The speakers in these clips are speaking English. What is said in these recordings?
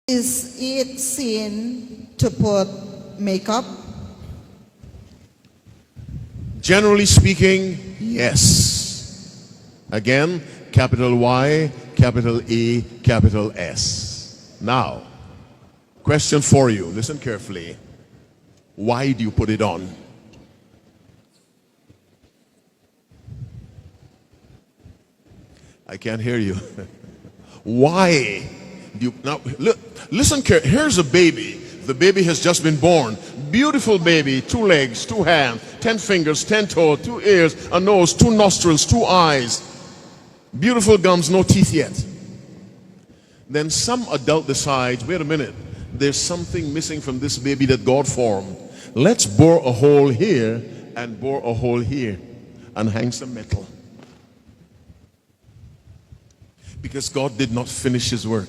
Is it sin to put makeup? Generally speaking, yes. Again, capital Y, capital E, capital S. Now, question for you. Listen carefully. Why do you put it on? I can't hear you. Why do you now look? Listen carefully. Here's a baby. The baby has just been born. Beautiful baby, 2 legs, 2 hands, 10 fingers, 10 toes, 2 ears, a nose, 2 nostrils, 2 eyes. Beautiful gums, no teeth yet. Then some adult decides, wait a minute, there's something missing from this baby that God formed. Let's bore a hole here and bore a hole here and hang some metal. Because God did not finish his work.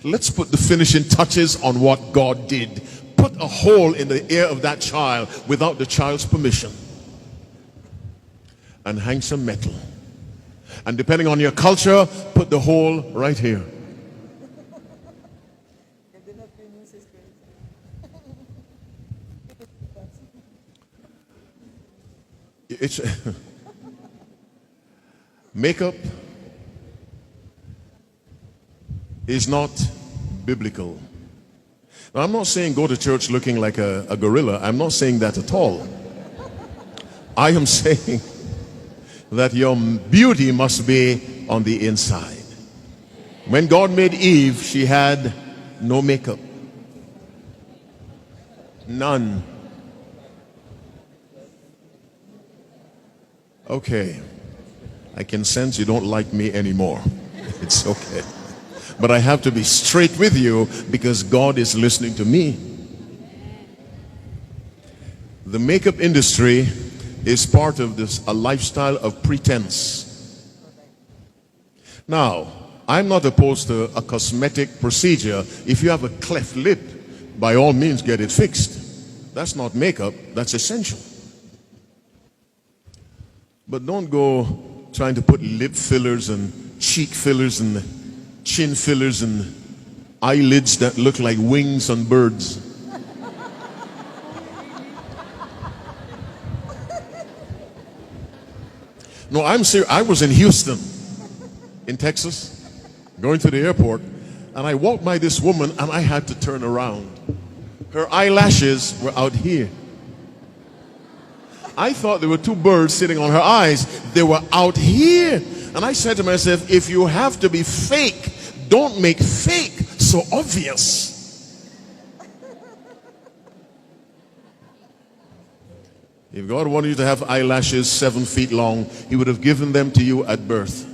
Let's put the finishing touches on what God did. Put a hole in the ear of that child without the child's permission and hang some metal. And depending on your culture, put the hole right here. It's makeup is not biblical. Now, I'm not saying go to church looking like a gorilla. I'm not saying that at all. I am saying that your beauty must be on the inside. When God made Eve, she had no makeup. None. Okay. I can sense you don't like me anymore. It's okay. But I have to be straight with you because God is listening to me. The makeup industry is part of a lifestyle of pretense. Now, I'm not opposed to a cosmetic procedure. If you have a cleft lip, by all means get it fixed. That's not makeup, that's essential. But don't go trying to put lip fillers and cheek fillers and chin fillers and eyelids that look like wings on birds. No, I'm serious. I was in Houston, in Texas, going to the airport, and I walked by this woman and I had to turn around. Her eyelashes were out here. I thought there were 2 birds sitting on her eyes. They were out here. And I said to myself, if you have to be fake, don't make fake so obvious. If God wanted you to have eyelashes 7 feet long, he would have given them to you at birth.